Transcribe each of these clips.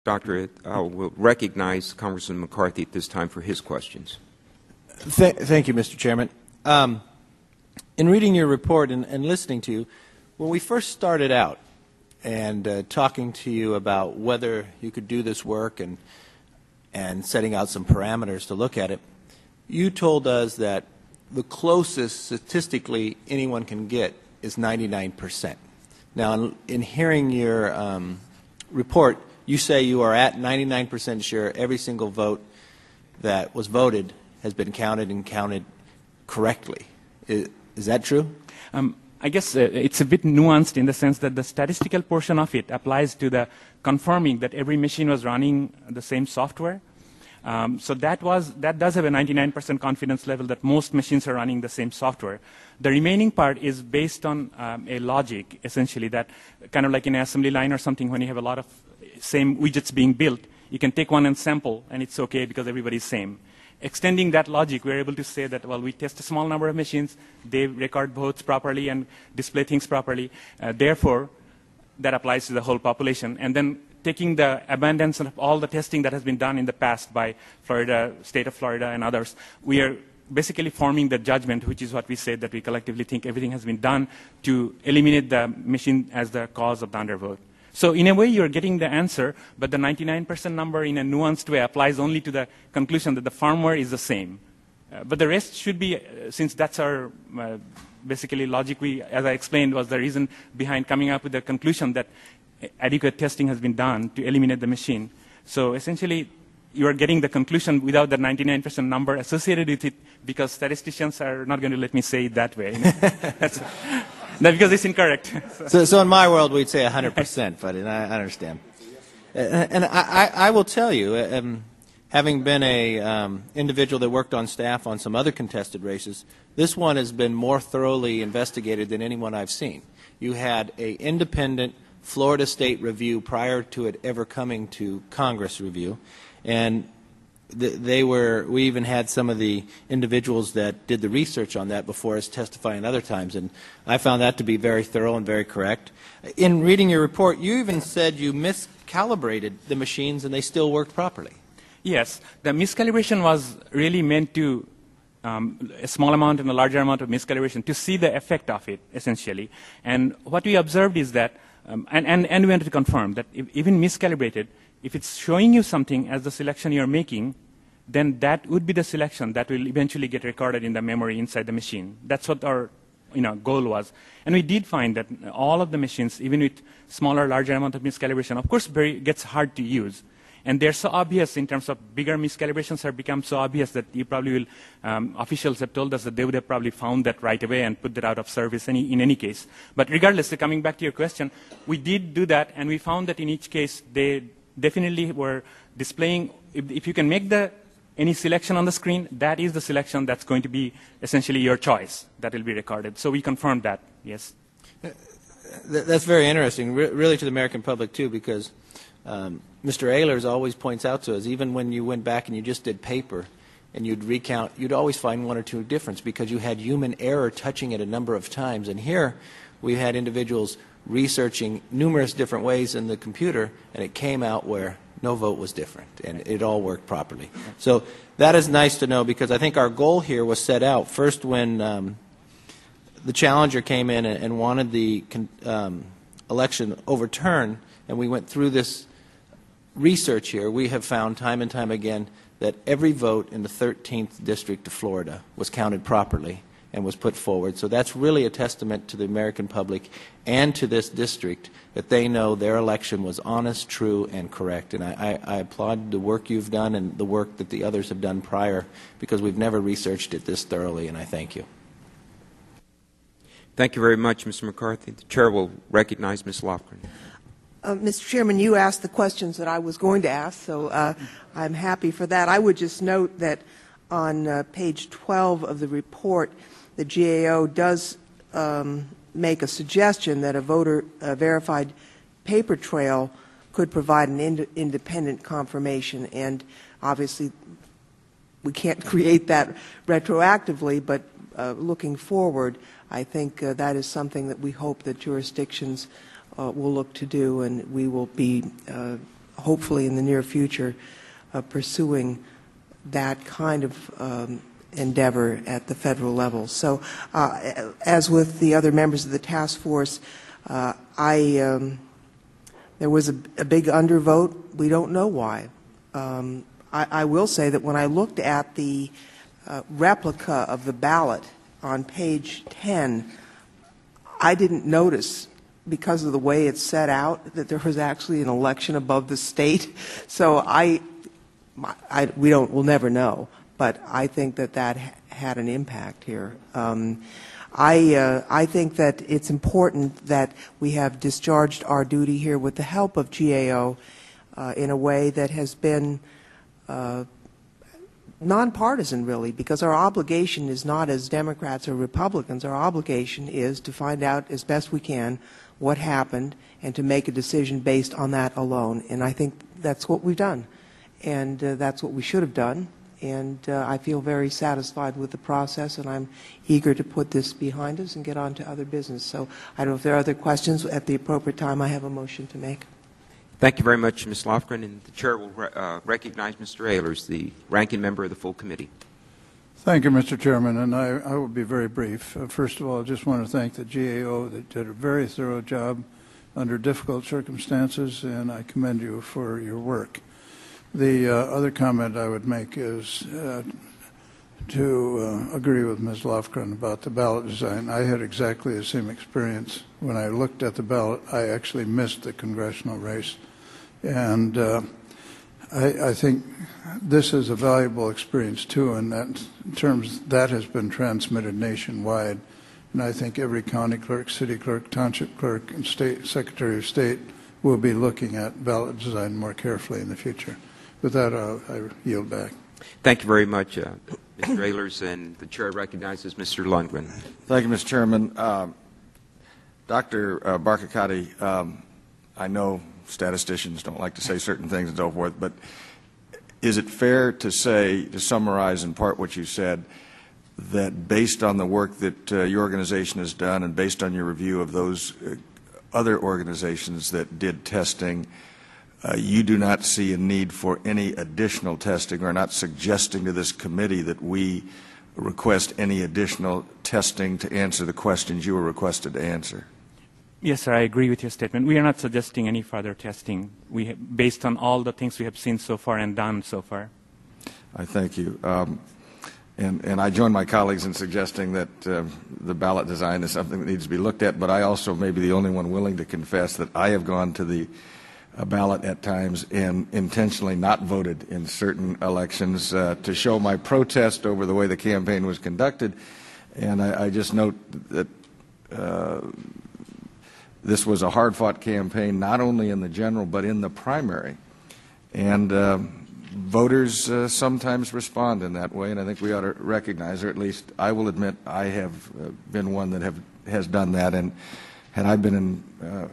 Doctor, I will recognize Congressman McCarthy at this time for his questions. Thank you, Mr. Chairman. In reading your report and listening to you, when we first started out and talking to you about whether you could do this work and setting out some parameters to look at it, you told us that the closest statistically anyone can get is 99%. Now, in hearing your report, you say you are at 99% sure every single vote that was voted has been counted and counted correctly. Is that true? I guess it's a bit nuanced in the sense that the statistical portion of it applies to the confirming that every machine was running the same software. So that does have a 99% confidence level that most machines are running the same software. The remaining part is based on a logic, essentially, that kind of like in an assembly line or something, when you have a lot of same widgets being built, you can take one and sample, and it's okay because everybody's same. Extending that logic, we're able to say that, well, we test a small number of machines, they record votes properly and display things properly. Therefore, that applies to the whole population. And then taking the abundance of all the testing that has been done in the past by Florida, state of Florida and others, we are basically forming the judgment, which is what we said, that we collectively think everything has been done to eliminate the machine as the cause of the undervote. So in a way, you're getting the answer, but the 99% number in a nuanced way applies only to the conclusion that the firmware is the same. But the rest should be, since that's our basically logic, as I explained, was the reason behind coming up with the conclusion that adequate testing has been done to eliminate the machine. So essentially, you are getting the conclusion without the 99% number associated with it, because statisticians are not going to let me say it that way. Because it's incorrect. So in my world, we'd say 100%, but I understand. And I will tell you, having been a individual that worked on staff on some other contested races, this one has been more thoroughly investigated than anyone I've seen. You had an independent Florida State review prior to it ever coming to Congress review, and we even had some of the individuals that did the research on that before us testifying other times, and I found that to be very thorough and very correct. In reading your report, you even said you miscalibrated the machines and they still worked properly. Yes, the miscalibration was really meant to a small amount and a larger amount of miscalibration to see the effect of it, essentially. And what we observed is that, and we wanted to confirm that even miscalibrated, if it's showing you something as the selection you're making, then that would be the selection that will eventually get recorded in the memory inside the machine. That's what our goal was. And we did find that all of the machines, even with smaller, larger amount of miscalibration, of course, gets hard to use. And they're so obvious in terms of bigger miscalibrations have become so obvious that you probably will, officials have told us that they would have probably found that right away and put that out of service in any case. But regardless, coming back to your question, we did do that, and we found that in each case they definitely were displaying, if you can make any selection on the screen, that is the selection that's going to be essentially your choice that will be recorded. So we confirmed that, yes. That's very interesting, really to the American public too, because Mr. Ehlers always points out to us, even when you went back and you just did paper and you'd recount, you'd always find one or two difference because you had human error touching it a number of times. And here we had individuals researching numerous different ways in the computer, and it came out where no vote was different, and it all worked properly. So that is nice to know, because I think our goal here was set out first when the challenger came in and wanted the election overturned, and we went through this research here. We have found time and time again that every vote in the 13th District of Florida was counted properly and was put forward. So that's really a testament to the American public and to this district that they know their election was honest, true, and correct. And I applaud the work you've done and the work that the others have done prior, because we've never researched it this thoroughly, and I thank you. Thank you very much, Mr. McCarthy. The Chair will recognize Ms. Lofgren. Mr. Chairman, you asked the questions that I was going to ask, so I'm happy for that. I would just note that on page 12 of the report, the GAO does make a suggestion that a voter verified paper trail could provide an independent confirmation, and obviously we can't create that retroactively, but looking forward, I think that is something that we hope that jurisdictions will look to do, and we will be hopefully in the near future, pursuing that kind of endeavor at the federal level. So as with the other members of the task force, there was a big undervote. We don't know why. I will say that when I looked at the replica of the ballot on page 10, I didn't notice, because of the way it's set out, that there was actually an election above the state. So we'll never know, but I think that had an impact here. I think that it's important that we have discharged our duty here with the help of GAO in a way that has been nonpartisan, really, because our obligation is not as Democrats or Republicans. Our obligation is to find out as best we can what happened and to make a decision based on that alone. And I think that's what we've done. And that's what we should have done. And I feel very satisfied with the process, and I'm eager to put this behind us and get on to other business. So I don't know if there are other questions. At the appropriate time, I have a motion to make. Thank you very much, Ms. Lofgren, and the Chair will recognize Mr. Ehlers, the ranking member of the full committee. Thank you, Mr. Chairman, and I will be very brief. First of all, I just want to thank the GAO that did a very thorough job under difficult circumstances, and I commend you for your work. The other comment I would make is to agree with Ms. Lofgren about the ballot design. I had exactly the same experience. When I looked at the ballot, I actually missed the congressional race. And I think this is a valuable experience, too, and that in terms that has been transmitted nationwide. And I think every county clerk, city clerk, township clerk, and state secretary of state will be looking at ballot design more carefully in the future. With that, I yield back. Thank you very much, Mr. Ehlers, and the Chair recognizes Mr. Lundgren. Thank you, Mr. Chairman. Dr. Barkakati, I know statisticians don't like to say certain things and so forth, but is it fair to say, to summarize in part what you said, that based on the work that your organization has done and based on your review of those other organizations that did testing, you do not see a need for any additional testing, or not suggesting to this committee that we request any additional testing to answer the questions you were requested to answer? Yes, sir, I agree with your statement. We are not suggesting any further testing based on all the things we have seen so far and done so far. I thank you. And I join my colleagues in suggesting that the ballot design is something that needs to be looked at, but I also may be the only one willing to confess that I have gone to the ballot at times and intentionally not voted in certain elections to show my protest over the way the campaign was conducted. And I just note that this was a hard-fought campaign, not only in the general but in the primary. And voters sometimes respond in that way, and I think we ought to recognize, or at least I will admit I have been one that has done that. And had I been in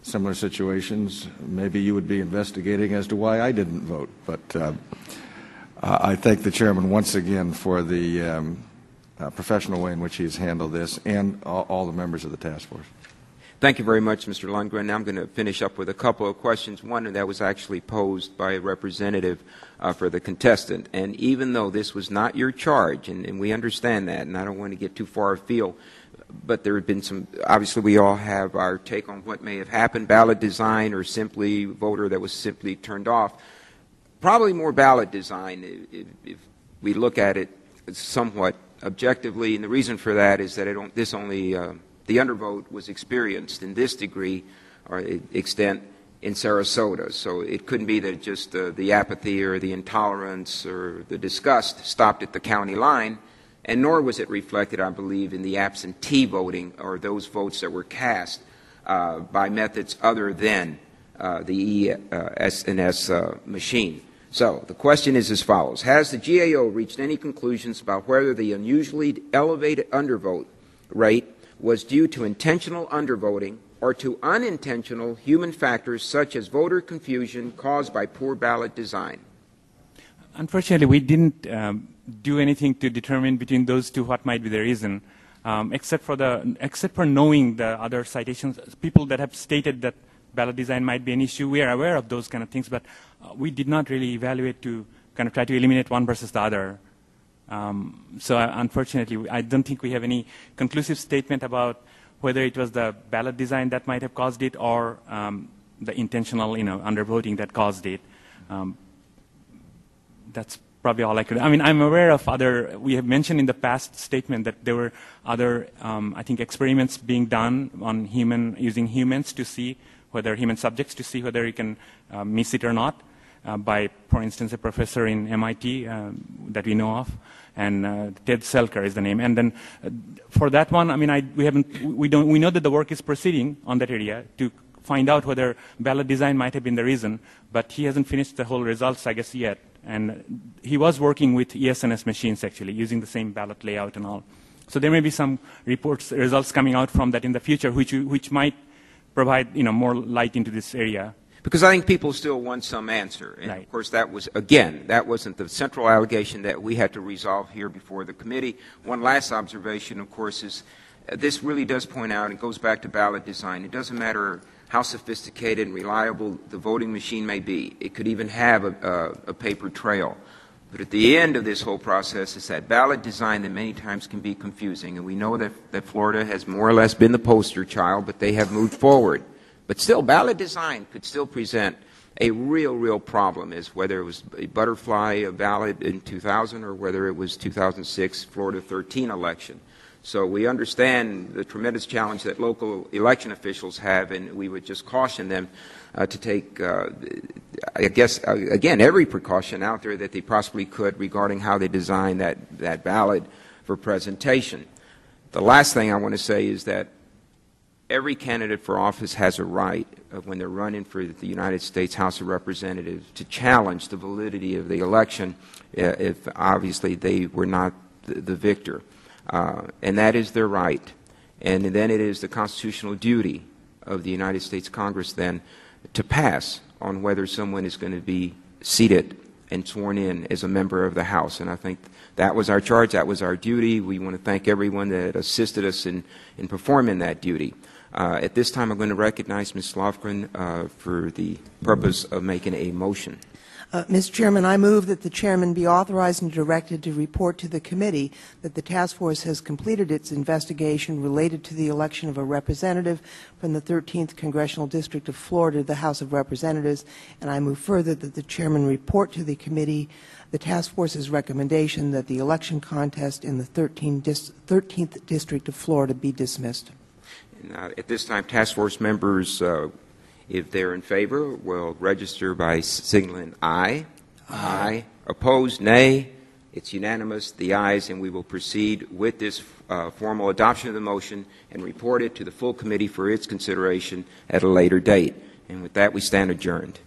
similar situations, maybe you would be investigating as to why I didn't vote. But I thank the Chairman once again for the professional way in which he has handled this, and all the members of the task force. Thank you very much, Mr. Lundgren. Now I'm going to finish up with a couple of questions. One that was actually posed by a representative for the contestant. And even though this was not your charge, and we understand that, and I don't want to get too far afield, but there have been some, obviously we all have our take on what may have happened, ballot design or simply voter that was simply turned off. Probably more ballot design if we look at it somewhat objectively, and the reason for that is that the undervote was experienced in this degree or extent in Sarasota. So it couldn't be that just the apathy or the intolerance or the disgust stopped at the county line, and nor was it reflected, I believe, in the absentee voting or those votes that were cast by methods other than the ES&S machine. So the question is as follows. Has the GAO reached any conclusions about whether the unusually elevated undervote rate was due to intentional undervoting or to unintentional human factors such as voter confusion caused by poor ballot design? Unfortunately, we didn't do anything to determine between those two what might be the reason, except for knowing the other citations, people that have stated that ballot design might be an issue. We are aware of those kind of things, but we did not really evaluate to kind of try to eliminate one versus the other. So unfortunately, I don't think we have any conclusive statement about whether it was the ballot design that might have caused it or the intentional, undervoting that caused it. That's probably all I could. I mean, I'm aware of other. We have mentioned in the past statement that there were other, I think, experiments being done on using humans to see whether human subjects to see whether you can miss it or not. By, for instance, a professor in MIT that we know of, and Ted Selker is the name. And then for that one, I mean, we know that the work is proceeding on that area to find out whether ballot design might have been the reason, but he hasn't finished the whole results, I guess, yet. And he was working with ESNS machines, actually, using the same ballot layout and all. So there may be some results coming out from that in the future, which might provide, more light into this area. Because I think people still want some answer. And right. Of course, that wasn't the central allegation that we had to resolve here before the committee. One last observation, of course, is this really does point out, and goes back to ballot design. It doesn't matter how sophisticated and reliable the voting machine may be. It could even have a paper trail. But at the end of this whole process, it's that ballot design that many times can be confusing. And we know that Florida has more or less been the poster child, but they have moved forward. But still, ballot design could still present a real problem, as whether it was a butterfly ballot in 2000 or whether it was 2006 Florida 13 election. So we understand the tremendous challenge that local election officials have, and we would just caution them to take, I guess, again, every precaution out there that they possibly could regarding how they design that ballot for presentation. The last thing I want to say is that every candidate for office has a right, when they're running for the United States House of Representatives, to challenge the validity of the election if obviously they were not the victor. And that is their right. And then it is the constitutional duty of the United States Congress then to pass on whether someone is going to be seated and sworn in as a member of the House. And I think that was our charge, that was our duty. We want to thank everyone that assisted us in performing that duty. At this time, I'm going to recognize Ms. Lofgren for the purpose of making a motion. Mr. Chairman, I move that the chairman be authorized and directed to report to the committee that the task force has completed its investigation related to the election of a representative from the 13th Congressional District of Florida to the House of Representatives, and I move further that the chairman report to the committee the task force's recommendation that the election contest in the 13th District of Florida be dismissed. At this time, task force members, if they're in favor, will register by signaling aye. Aye. Opposed, nay. It's unanimous, the ayes, and we will proceed with this formal adoption of the motion and report it to the full committee for its consideration at a later date. And with that, we stand adjourned.